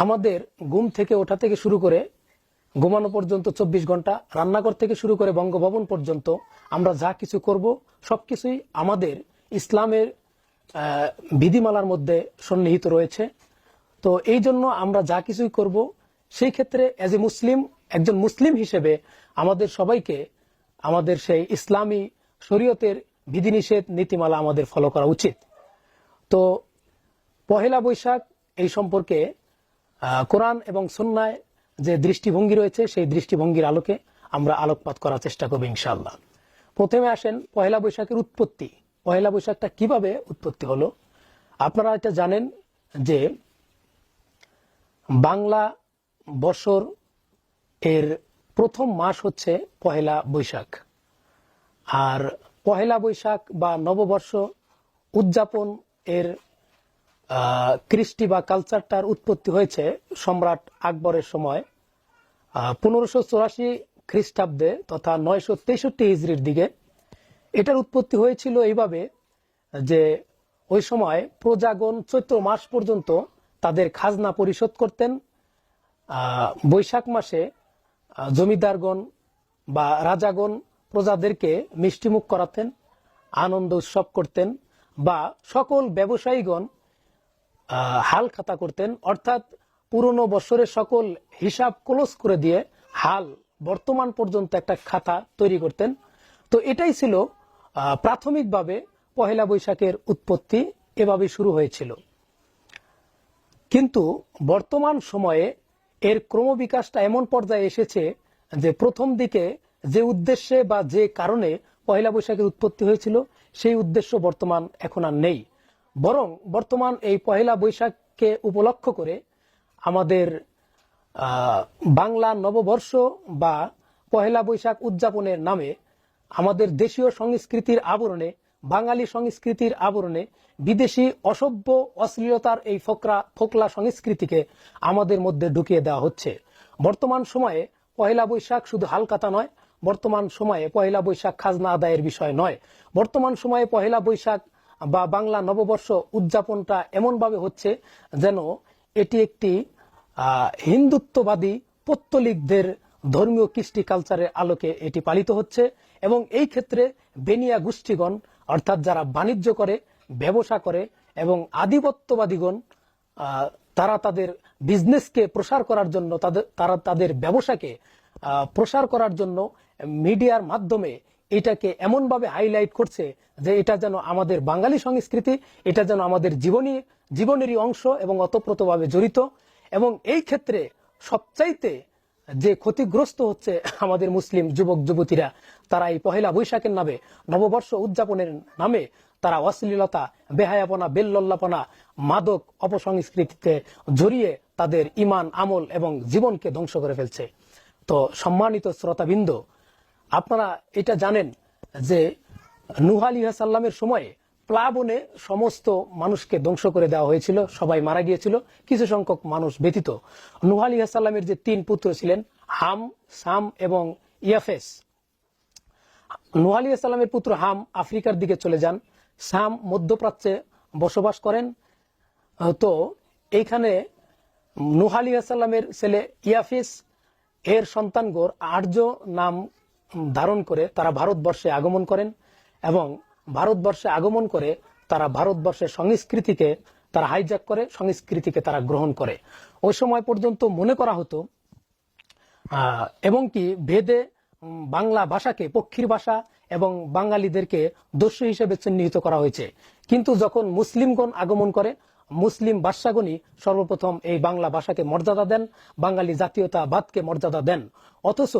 আমাদের ঘুম থেকে ওঠা থেকে শুরু করে ঘুমানো পর্যন্ত 24 ঘন্টা, রান্নাঘর থেকে শুরু করে বঙ্গভবন পর্যন্ত আমরা যা কিছু করব সবকিছুই আমাদের ইসলামের বিধিমালার মধ্যে সন্নিহিত রয়েছে। তো এই জন্য আমরা যা কিছুই করব সেই ক্ষেত্রে এজ এ মুসলিম, একজন মুসলিম হিসেবে আমাদের সবাইকে আমাদের সেই ইসলামী শরীয়তের বিধিনিষেধ নীতিমালা আমাদের ফলো করা উচিত। তো পহেলা বৈশাখ এই সম্পর্কে কোরআন এবং সুন্নায় যে দৃষ্টিভঙ্গি রয়েছে সেই দৃষ্টিভঙ্গির আলোকে আমরা আলোকপাত করার চেষ্টা করব ইনশাআল্লাহ। প্রথমে আসেন পহেলা বৈশাখের উৎপত্তি। পহেলা বৈশাখটা কিভাবে উৎপত্তি হলো? আপনারা এটা জানেন যে বাংলা বছর এর প্রথম মাস হচ্ছে পহেলা বৈশাখ। আর পহেলা বৈশাখ বা নববর্ষ উদযাপন এর কৃষ্টি বা কালচারটার উৎপত্তি হয়েছে সম্রাট আকবরের সময় 1584 খ্রিস্টাব্দে তথা 963 হিজরির দিকে। এটার উৎপত্তি হয়েছিল এইভাবে যে ওই সময় প্রজাগণ চৈত্র মাস পর্যন্ত তাদের খাজনা পরিশোধ করতেন। বৈশাখ মাসে জমিদারগণ বা রাজাগণ প্রজাদেরকে মিষ্টিমুখ করাতেন, আনন্দ উৎসব করতেন, বা সকল ব্যবসায়ীগণ হাল খাতা করতেন, অর্থাৎ পুরনো বছরের সকল হিসাব ক্লোজ করে দিয়ে হাল বর্তমান পর্যন্ত একটা খাতা তৈরি করতেন। তো এটাই ছিল প্রাথমিকভাবে পহেলা বৈশাখের উৎপত্তি, এভাবে শুরু হয়েছিল। কিন্তু বর্তমান সময়ে এর ক্রমবিকাশটা এমন পর্যায়ে এসেছে যে প্রথম দিকে যে উদ্দেশ্যে বা যে কারণে পহেলা বৈশাখের উৎপত্তি হয়েছিল সেই উদ্দেশ্য বর্তমান এখন আর নেই। বরং বর্তমান এই পহেলা বৈশাখকে উপলক্ষ করে আমাদের বাংলা নববর্ষ বা পহেলা বৈশাখ উদযাপনের নামে আমাদের দেশীয় সংস্কৃতির আবরণে, বাঙালি সংস্কৃতির আবরণে বিদেশি অসভ্য অশ্লীলতার এই ফোকলা সংস্কৃতিকে আমাদের মধ্যে ঢুকিয়ে দেওয়া হচ্ছে। বর্তমান সময়ে পহেলা বৈশাখ শুধু হালখাতা নয়, বর্তমান সময়ে পহেলা বৈশাখ খাজনা আদায়ের বিষয় নয়। বর্তমান সময়ে পহেলা বৈশাখ বা বাংলা নববর্ষ উদযাপনটা এমনভাবে হচ্ছে যেন এটি একটি হিন্দুত্ববাদী পৌত্তলিকদের ধর্মীয় কৃষ্টি কালচারের আলোকে এটি পালিত হচ্ছে। এবং এই ক্ষেত্রে বেনিয়া গোষ্ঠীগণ, অর্থাৎ যারা বাণিজ্য করে, ব্যবসা করে এবং আধিপত্যবাদীগণ, তারা তাদের বিজনেসকে প্রসার করার জন্য, তারা তাদের ব্যবসাকে প্রসার করার জন্য মিডিয়ার মাধ্যমে এটাকে এমনভাবে হাইলাইট করছে যে এটা যেন আমাদের বাঙালি সংস্কৃতি, এটা যেন আমাদের জীবনেরই অংশ এবং ওতপ্রোতভাবে জড়িত। এবং এই ক্ষেত্রে সবচাইতে যে ক্ষতিগ্রস্ত হচ্ছে আমাদের মুসলিম যুবক যুবতীরা, তারা এই পহেলা বৈশাখের নামে, নববর্ষ উদযাপনের নামে তারা অশ্লীলতা, বেহায়াপনা, বেল্লল্লাপনা, মাদক অপসংস্কৃতিতে জড়িয়ে তাদের ইমান, আমল এবং জীবনকে ধ্বংস করে ফেলছে। তো সম্মানিত শ্রোতাবৃন্দ, আপনারা এটা জানেন যে নূহ আলাইহিস সালামের সময়ে প্লাবনে সমস্ত মানুষকে ধ্বংস করে দেওয়া হয়েছিল, সবাই মারা গিয়েছিল, কিছু সংখ্যক মানুষ ব্যতীত। নূহ আলাইহিস সালামের যে 3 পুত্র ছিলেন, হাম, সাম এবং ইয়াফেস। নূহ আলাইহিস সালামের পুত্র হাম আফ্রিকার দিকে চলে যান, সাম মধ্যপ্রাচ্যে বসবাস করেন। তো এইখানে নূহ আলাইহিস সালামের ছেলে ইয়াফেস এর সন্তানগণ আর্য নাম ধারণ করে তারা ভারতবর্ষে আগমন করেন এবং ভারতবর্ষে আগমন করে তারা ভারতবর্ষের সংস্কৃতিকে তারা হাইজ্যাক করে, সংস্কৃতিকে তারা গ্রহণ করে। ওই সময় পর্যন্ত মনে করা হতো এবং কি ভেদে বাংলা ভাষাকে পক্ষীর ভাষা এবং বাঙালিদেরকে দস্যু হিসেবে চিহ্নিত করা হয়েছে। কিন্তু যখন মুসলিমগণ আগমন করে, মুসলিম বাদশাগণই সর্বপ্রথম এই বাংলা ভাষাকে মর্যাদা দেন, বাঙালি জাতীয়তাবাদকে মর্যাদা দেন। অথচ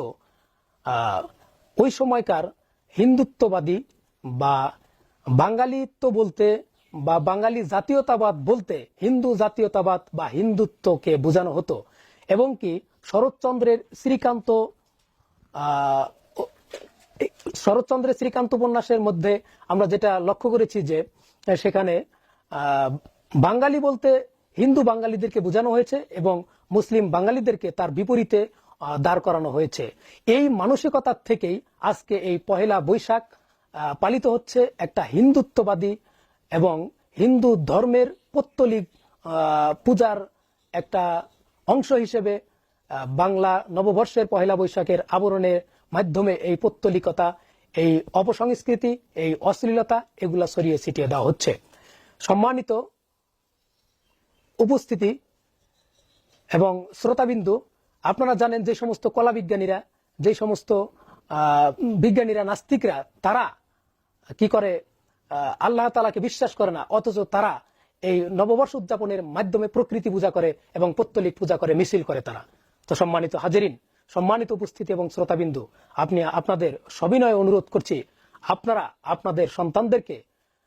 ওই সময়কার হিন্দুত্ববাদী বা বাঙালিত্ব বলতে বা বাঙালি জাতীয়তাবাদ বলতে হিন্দু জাতীয়তাবাদ বা হিন্দুত্বকে বোঝানো হতো। এবং কি শরৎচন্দ্রের শ্রীকান্ত উপন্যাসের মধ্যে আমরা যেটা লক্ষ্য করেছি যে সেখানে বাঙালি বলতে হিন্দু বাঙালিদেরকে বোঝানো হয়েছে এবং মুসলিম বাঙালিদেরকে তার বিপরীতে দাঁড় করানো হয়েছে। এই মানসিকতার থেকেই আজকে এই পহেলা বৈশাখ পালিত হচ্ছে একটা হিন্দুত্ববাদী এবং হিন্দু ধর্মের পৌত্তলিক পূজার একটা অংশ হিসেবে বাংলা নববর্ষের পহেলা বৈশাখের আবরণের মাধ্যমে এই পৌত্তলিকতা, এই অপসংস্কৃতি, এই অশ্লীলতা এগুলা ছড়িয়ে ছিটিয়ে দেওয়া হচ্ছে। সম্মানিত উপস্থিতি এবং শ্রোতাবিন্দু, আপনারা জানেন যে সমস্ত কলা বিজ্ঞানীরা, যে সমস্ত বিজ্ঞানীরা, নাস্তিকরা, তারা কি করে আল্লাহ তাআলাকে বিশ্বাস করে না, অথচ তারা এই নববর্ষ উদযাপনের মাধ্যমে প্রকৃতি পূজা করে এবং পৌত্তলিক পূজা করে, মিছিল করে তারা। তো সম্মানিত হাজিরিন, সম্মানিত উপস্থিতি এবং শ্রোতাবিন্দু, আপনাদের সবিনয়ে অনুরোধ করছি, আপনারা আপনাদের সন্তানদেরকে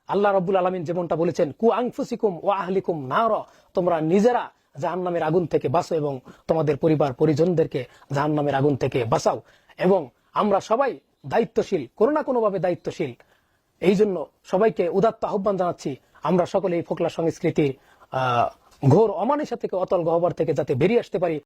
আল্লাহ রাব্বুল আলামিন যেমনটা বলেছেন, কু আনফুসিকুম ওয়া আহলিকুম নার, তোমরা নিজেরা জাহান্নামের আগুন থেকে বাঁচো এবং তোমাদের পরিবার পরিজনদেরকে জাহান্নামের আগুন থেকে বাঁচাও। এবং আমরা সবাই দায়িত্বশীল, কোনো না কোনো ভাবে দায়িত্বশীল। এই জন্য সবাইকে উদাত্ত আহ্বান জানাচ্ছি, আমরা সকলে এই ফোকলা সংস্কৃতির ঘোর অমানিসা থেকে, অতল গহ্বর থেকে যাতে বেরিয়ে আসতে পারি।